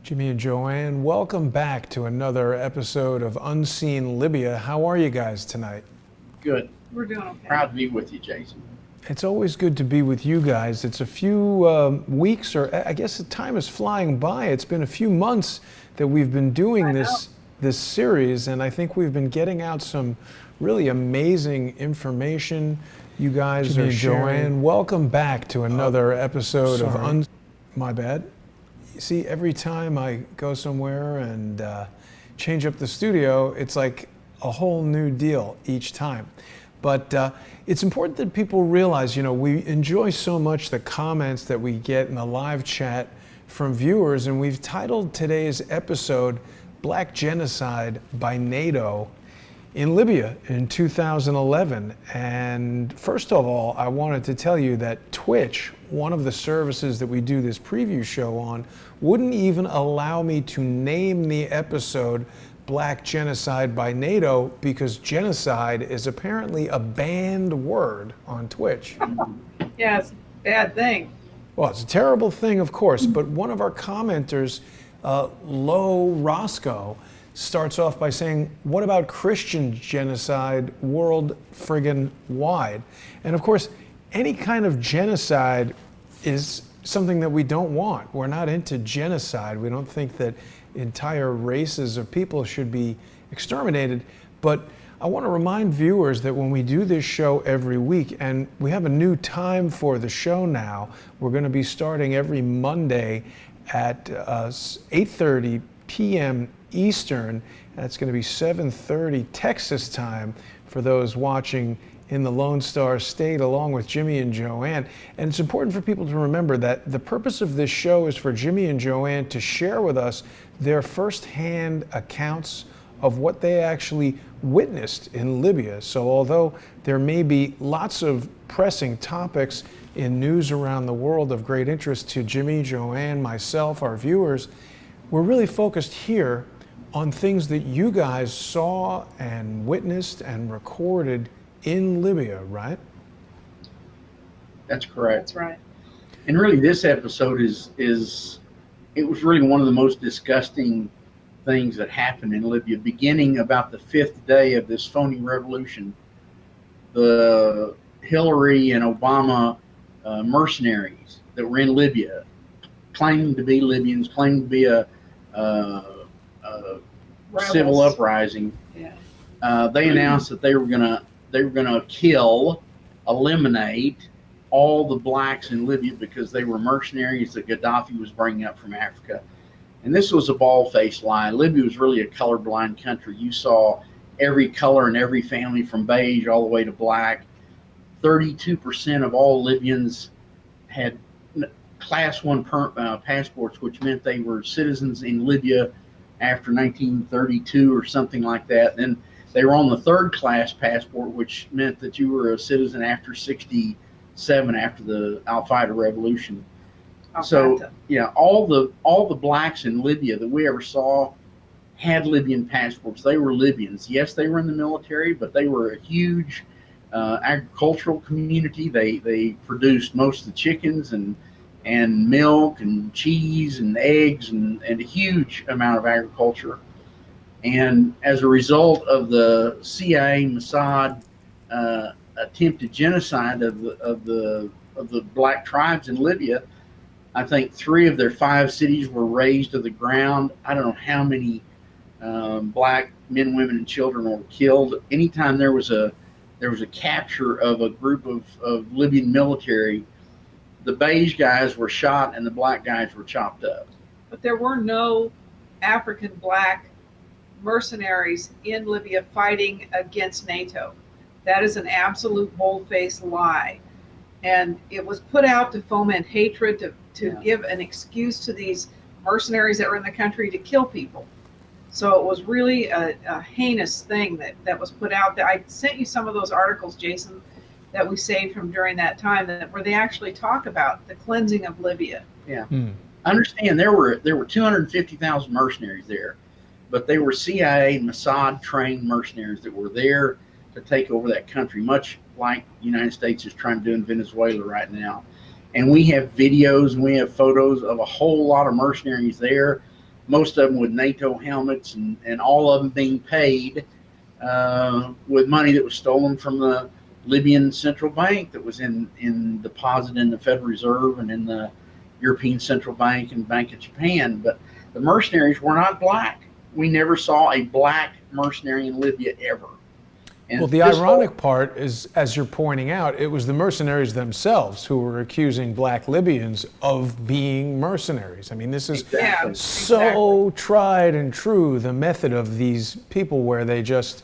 Jimmy and JoAnne, welcome back to another episode of Unseen Libya. How are you guys tonight? Good. We're doing okay. Proud to be with you, Jason. It's always good to be with you guys. It's a few weeks, or I guess the time is flying by. It's been a few months that we've been doing this series, and I think we've been getting out some really amazing information. You guys Jimmy are and sharing. JoAnne, Welcome back to another episode of sorry. My bad. You see, every time I go somewhere and change up the studio, it's like a whole new deal each time. But it's important that people realize, we enjoy so much the comments that we get in the live chat from viewers, and we've titled today's episode, Black Genocide by NATO in Libya in 2011. And first of all, I wanted to tell you that Twitch, one of the services that we do this preview show on, wouldn't even allow me to name the episode Black Genocide by NATO because genocide is apparently a banned word on Twitch. Yeah, it's a bad thing. Well, it's a terrible thing, of course, but one of our commenters, Lo Roscoe, starts off by saying, what about Christian genocide world friggin' wide? And of course, any kind of genocide is something that we don't want. We're not into genocide. We don't think that entire races of people should be exterminated. But I want to remind viewers that when we do this show every week, and we have a new time for the show now, we're going to be starting every Monday at 8:30 p.m. Eastern. That's going to be 7:30 Texas time for those watching in the Lone Star State along with Jimmy and JoAnne. And it's important for people to remember that the purpose of this show is for Jimmy and JoAnne to share with us their firsthand accounts of what they actually witnessed in Libya. So although there may be lots of pressing topics in news around the world of great interest to Jimmy, JoAnne, myself, our viewers, we're really focused here on things that you guys saw and witnessed and recorded in Libya, right? That's correct. That's right. And really, this episode it was really one of the most disgusting things that happened in Libya, beginning about the 5th day of this phony revolution. The Hillary and Obama mercenaries that were in Libya, claiming to be Libyans, claiming to be a civil uprising. Yeah. They announced that they were gonna eliminate all the blacks in Libya because they were mercenaries that Gaddafi was bringing up from Africa. And this was a bald-faced lie. Libya was really a colorblind country. You saw every color in every family from beige all the way to black. 32% of all Libyans had Class 1 passports, which meant they were citizens in Libya after 1932 or something like that. Then they were on the 3rd class passport, which meant that you were a citizen after 67, after the Al-Qaeda revolution. So yeah, all the blacks in Libya that we ever saw had Libyan passports. They were Libyans. Yes, they were in the military, but they were a huge agricultural community. They produced most of the chickens and milk and cheese and eggs and a huge amount of agriculture. And as a result of the CIA Mossad attempted genocide of the black tribes in Libya, I think 3 of their 5 cities were razed to the ground. I don't know how many black men, women, and children were killed. Anytime there was a capture of a group of Libyan military, the beige guys were shot and the black guys were chopped up. But there were no African black mercenaries in Libya fighting against NATO. That is an absolute bold-faced lie. And it was put out to foment hatred, to give an excuse to these mercenaries that were in the country to kill people. So it was really a heinous thing that was put out there. I sent you some of those articles, Jason, that we saved from during that time, where they actually talk about the cleansing of Libya. Yeah. Understand there were 250,000 mercenaries there, but they were CIA Mossad trained mercenaries that were there to take over that country, much like the United States is trying to do in Venezuela right now. And we have videos and we have photos of a whole lot of mercenaries there most of them with NATO helmets, and all of them being paid with money that was stolen from the Libyan central bank that was in deposit in the Federal Reserve and in the European Central Bank and Bank of Japan. But the mercenaries were not black. We never saw a black mercenary in Libya ever. And well, the ironic part is, as you're pointing out, it was the mercenaries themselves who were accusing black Libyans of being mercenaries. I mean, this is so tried and true, the method of these people where they just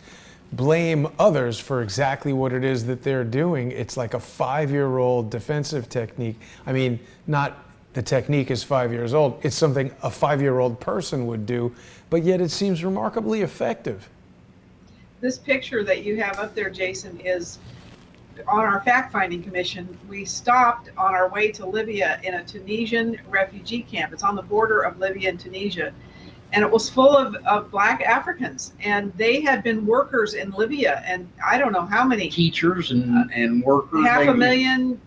blame others for exactly what it is that they're doing. It's like a 5-year-old defensive technique. I mean, not the technique is 5 years old. It's something a 5-year-old person would do, but yet it seems remarkably effective. This picture that you have up there, Jason, is on our fact-finding commission. We stopped on our way to Libya in a Tunisian refugee camp. It's on the border of Libya and Tunisia. And it was full of black Africans. And they had been workers in Libya. And I don't know how many. Teachers and workers. 500,000,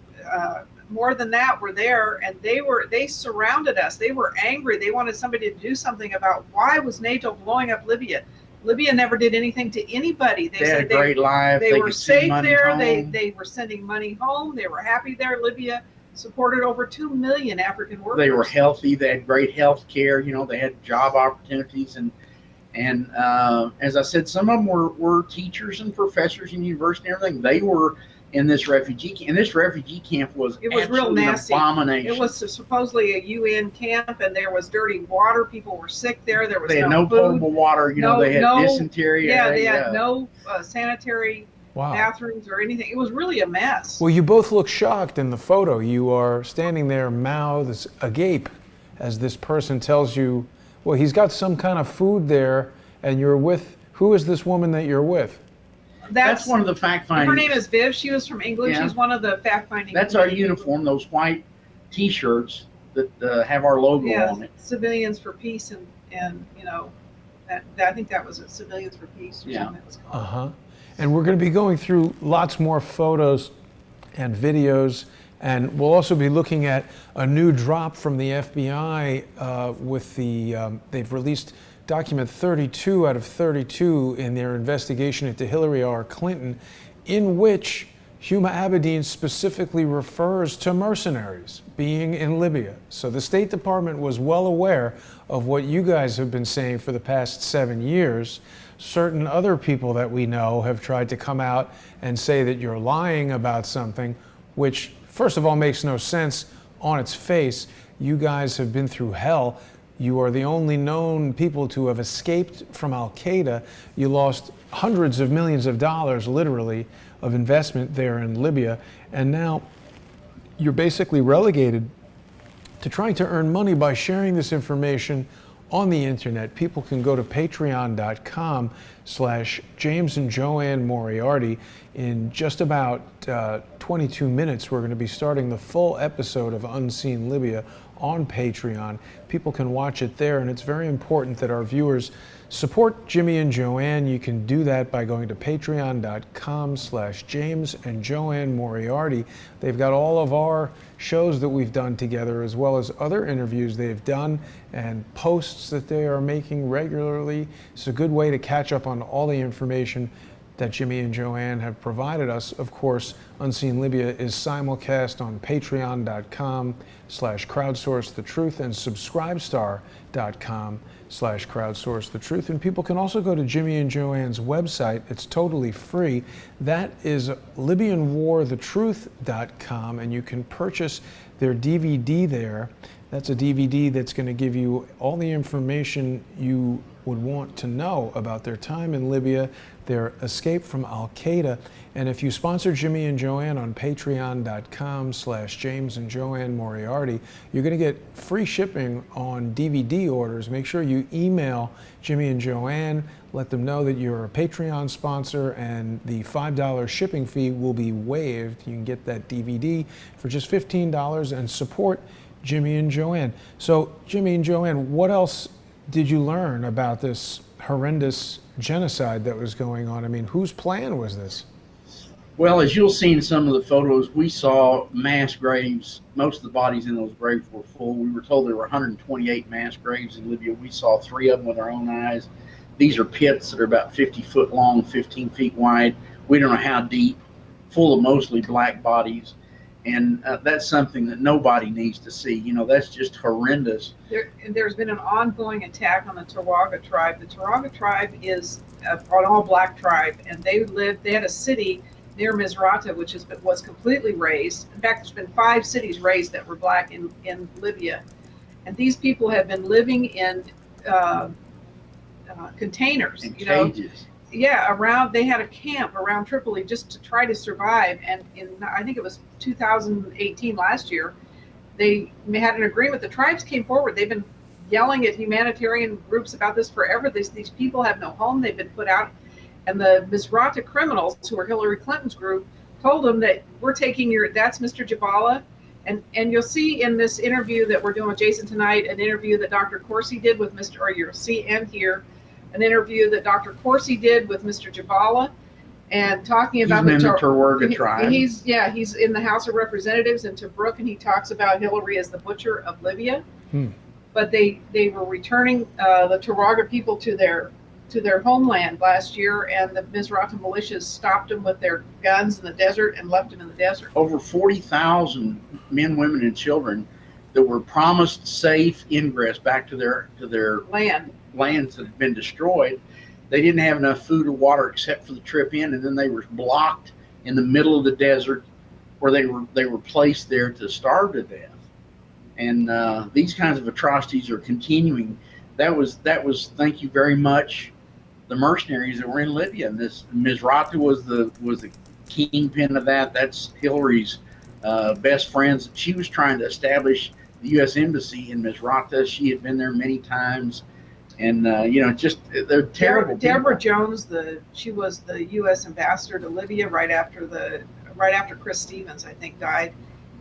more than that were there. And they surrounded us. They were angry. They wanted somebody to do something about why was NATO blowing up Libya. Libya never did anything to anybody. They had a great life. They were safe there. They were sending money home. They were happy there. Libya supported over 2 million African workers. They were healthy. They had great health care. They had job opportunities. And as I said, some of them were teachers and professors in university and everything. They were in this refugee camp. And this refugee camp was real nasty. An abomination. It was supposedly a UN camp, and there was dirty water. People were sick there. There was they had no no potable water. They had dysentery. Yeah, they had no sanitary bathrooms or anything. It was really a mess. Well, you both look shocked in the photo. You are standing there, mouths agape, as this person tells you, well, he's got some kind of food there, and you're with, who is this woman that you're with? That's one of the fact-finding. Her name is Viv. She was from England. Yeah. She's one of the fact-finding. That's our uniform, those white T-shirts that have our logo on it. Civilians for Peace, and I think that was it, Civilians for Peace. Or something that was called. And we're going to be going through lots more photos and videos, and we'll also be looking at a new drop from the FBI with they've released document 32 out of 32 in their investigation into Hillary R. Clinton, in which Huma Abedin specifically refers to mercenaries being in Libya. So the State Department was well aware of what you guys have been saying for the past 7 years. Certain other people that we know have tried to come out and say that you're lying about something, which first of all makes no sense on its face. You guys have been through hell. You are the only known people to have escaped from Al-Qaeda. You lost hundreds of millions of dollars, literally, of investment there in Libya. And now you're basically relegated to trying to earn money by sharing this information on the internet. People can go to patreon.com/James and JoAnne Moriarty. In just about 22 minutes, we're going to be starting the full episode of Unseen Libya on Patreon. People can watch it there, and it's very important that our viewers support Jimmy and JoAnne. You can do that by going to patreon.com/James and JoAnne Moriarty. They've got all of our shows that we've done together, as well as other interviews they've done and posts that they are making regularly. It's a good way to catch up on all the information that Jimmy and JoAnne have provided us. Of course, Unseen Libya is simulcast on patreon.com/crowdsourcethetruth and subscribestar.com/crowdsourcethetruth. And people can also go to Jimmy and JoAnne's website. It's totally free. That is LibyanWarTheTruth.com, and you can purchase their DVD there. That's a DVD that's going to give you all the information you would want to know about their time in Libya, their escape from Al-Qaeda. And if you sponsor Jimmy and JoAnne on patreon.com/James and JoAnne Moriarty, you're going to get free shipping on DVD orders. Make sure you email Jimmy and JoAnne, let them know that you're a Patreon sponsor, and the $5 shipping fee will be waived. You can get that DVD for just $15 and support Jimmy and JoAnne. So, Jimmy and JoAnne, what else did you learn about this horrendous genocide that was going on? I mean, whose plan was this? Well, as you'll see in some of the photos, we saw mass graves. Most of the bodies in those graves were full. We were told there were 128 mass graves in Libya. We saw 3 of them with our own eyes. These are pits that are about 50 foot long, 15 feet wide. We don't know how deep, full of mostly black bodies. And that's something that nobody needs to see. You know, that's just horrendous. There's been an ongoing attack on the Taraga tribe. The Taraga tribe is an all-black tribe, and they had a city near Misrata, was completely razed. In fact, there's been 5 cities razed that were black in Libya. And these people have been living in containers. In cages. Yeah, they had a camp around Tripoli just to try to survive. And I think it was 2018, last year, they had an agreement. The tribes came forward. They've been yelling at humanitarian groups about this forever. These people have no home. They've been put out. And the Misrata criminals, who are Hillary Clinton's group, told them that we're taking that's Mr. Jabala. And you'll see in this interview that we're doing with Jason tonight, an interview that Dr. Corsi did with you'll see and hear an interview that Dr. Corsi did with Mr. Jabala, and talking about the Taraga tribe. He's in the House of Representatives in Tobruk, and he talks about Hillary as the butcher of Libya. But they were returning the Taraga people to their homeland last year, and the Misrata militias stopped them with their guns in the desert and left them in the desert. Over 40,000 men, women, and children that were promised safe ingress back to their lands that had been destroyed. They didn't have enough food or water except for the trip in, and then they were blocked in the middle of the desert, where they were placed there to starve to death. And these kinds of atrocities are continuing. That was thank you very much, the mercenaries that were in Libya. And this Misrata was the kingpin of that. That's Hillary's best friends. She was trying to establish the U.S. Embassy in Misrata. She had been there many times. And they're terrible. Deborah Jones, she was the U.S. ambassador to Libya right after Chris Stevens, I think, died.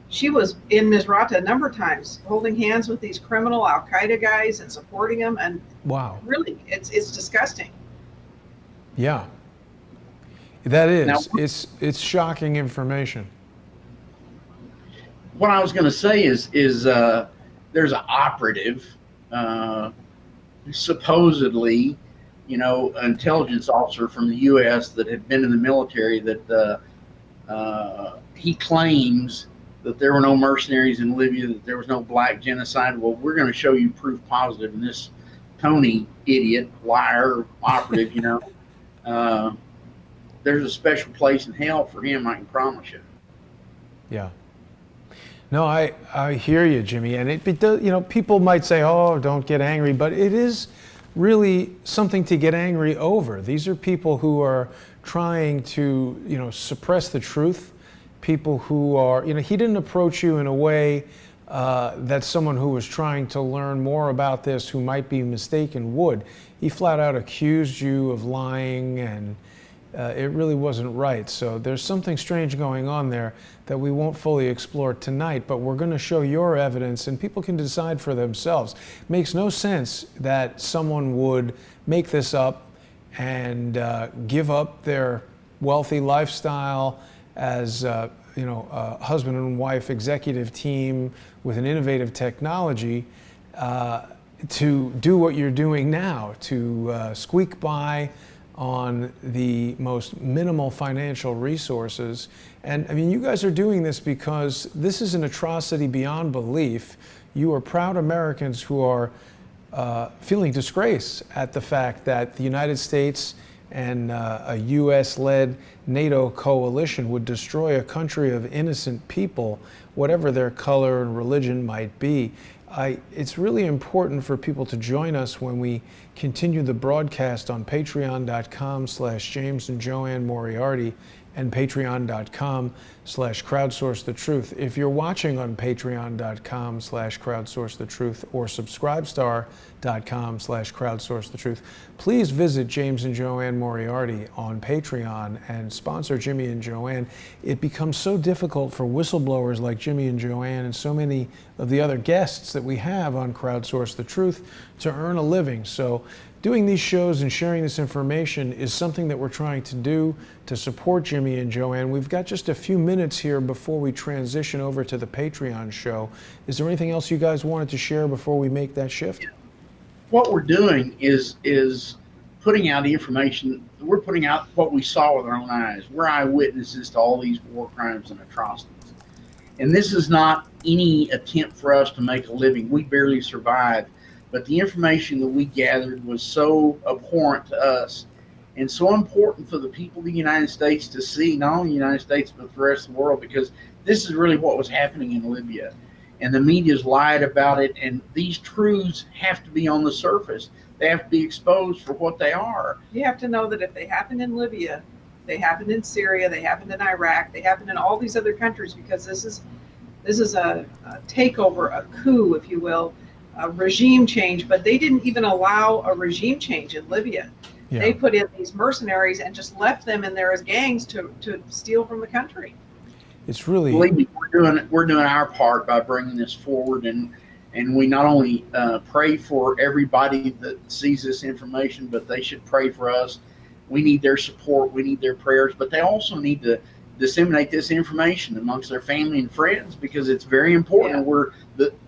She was in Misrata a number of times, holding hands with these criminal Al Qaeda guys and supporting them. And wow, really, it's disgusting. Yeah, that is. Now, it's shocking information. What I was going to say is there's an operative. Supposedly, intelligence officer from the U.S. that had been in the military, that he claims that there were no mercenaries in Libya, that there was no black genocide. Well, we're going to show you proof positive. And this Tony idiot, liar, operative, there's a special place in hell for him, I can promise you. Yeah. No, I hear you, Jimmy, and it does. People might say, "Oh, don't get angry," but it is really something to get angry over. These are people who are trying to, suppress the truth. People who are, he didn't approach you in a way that someone who was trying to learn more about this, who might be mistaken, would. He flat out accused you of lying, and it really wasn't right. So there's something strange going on there that we won't fully explore tonight, but we're going to show your evidence and people can decide for themselves. It makes no sense that someone would make this up and give up their wealthy lifestyle as a husband and wife executive team with an innovative technology to do what you're doing now, to squeak by on the most minimal financial resources. And I mean, you guys are doing this because this is an atrocity beyond belief. You are proud Americans who are feeling disgrace at the fact that the United States and a US-led NATO coalition would destroy a country of innocent people, whatever their color and religion might be. It's really important for people to join us when we continue the broadcast on patreon.com/James and JoAnne Moriarty and patreon.com/crowdsourcethetruth. If you're watching on patreon.com/crowdsourcethetruth or subscribestar.com/crowdsourcethetruth, please visit James and JoAnne Moriarty on Patreon and sponsor Jimmy and JoAnne. It becomes so difficult for whistleblowers like Jimmy and JoAnne and so many of the other guests that we have on Crowdsource the Truth to earn a living. So doing these shows and sharing this information is something that we're trying to do to support Jimmy and JoAnne. We've got just a few minutes here before we transition over to the Patreon show. Is there anything else you guys wanted to share before we make that shift? What we're doing is putting out the information. We're putting out what we saw with our own eyes. We're eyewitnesses to all these war crimes and atrocities. And this is not any attempt for us to make a living. We barely survived. But the information that we gathered was so abhorrent to us and so important for the people of the United States to see, not only the United States, but the rest of the world, because this is really what was happening in Libya. And the media's lied about it, and these truths have to be on the surface. They have to be exposed for what they are. You have to know that if they happened in Libya, they happened in Syria, they happened in Iraq, they happened in all these other countries, because this is a takeover, a coup, if you will, a regime change. But they didn't even allow a regime change in Libya. Yeah. They put in these mercenaries and just left them in there as gangs to steal from the country. It's really, believe me, we're doing our part by bringing this forward, and we not only pray for everybody that sees this information, but they should pray for us. We need their support, we need their prayers, but they also need to disseminate this information amongst their family and friends, because it's very important. Yeah.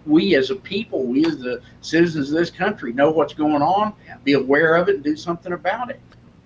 We as a people, we as the citizens of this country, know what's going on, be aware of it, and do something about it.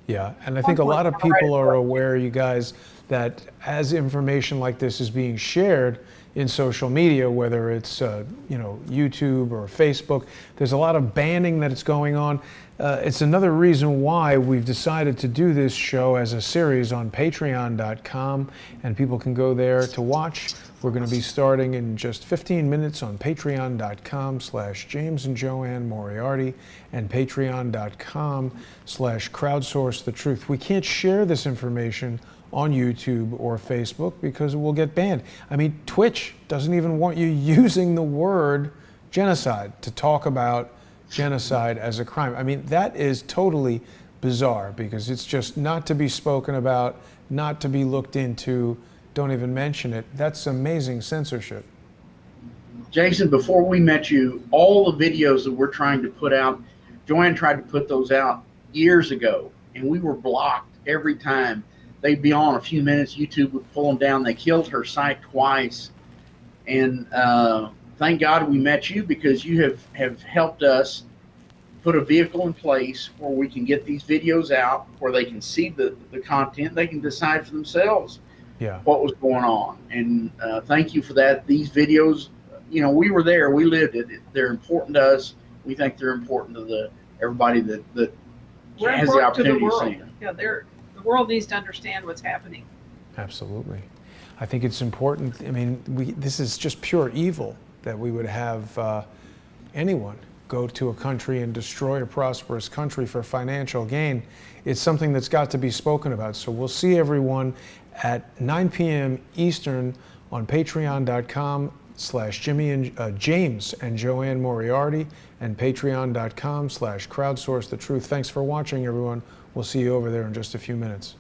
Yeah, and I think a lot of people are aware, you guys, that as information like this is being shared in social media, whether it's YouTube or Facebook, there's a lot of banning that is going on. It's another reason why we've decided to do this show as a series on patreon.com, and people can go there to watch. We're going to be starting in just 15 minutes on patreon.com/James and JoAnne Moriarty and patreon.com/crowdsource the truth. We can't share this information on YouTube or Facebook because it will get banned. I mean, Twitch doesn't even want you using the word genocide to talk about genocide as a crime. I mean, that is totally bizarre, because it's just not to be spoken about, not to be looked into. Don't even mention it. That's amazing censorship. Jason, before we met you, all the videos that we're trying to put out, JoAnne tried to put those out years ago, and we were blocked every time. They'd be on a few minutes, YouTube would pull them down. They killed her site twice. And thank God we met you, because you have helped us put a vehicle in place where we can get these videos out, where they can see the content. They can decide for themselves what was going on. And thank you for that. These videos, we were there, we lived it. They're important to us. We think they're important to everybody that has the opportunity to see them. Yeah, the world needs to understand what's happening. Absolutely. I think it's important. I mean, this is just pure evil that we would have anyone go to a country and destroy a prosperous country for financial gain. It's something that's got to be spoken about. So we'll see everyone at 9 p.m. Eastern on patreon.com/James and JoAnne Moriarty and patreon.com/crowdsource the truth. Thanks for watching, everyone. We'll see you over there in just a few minutes.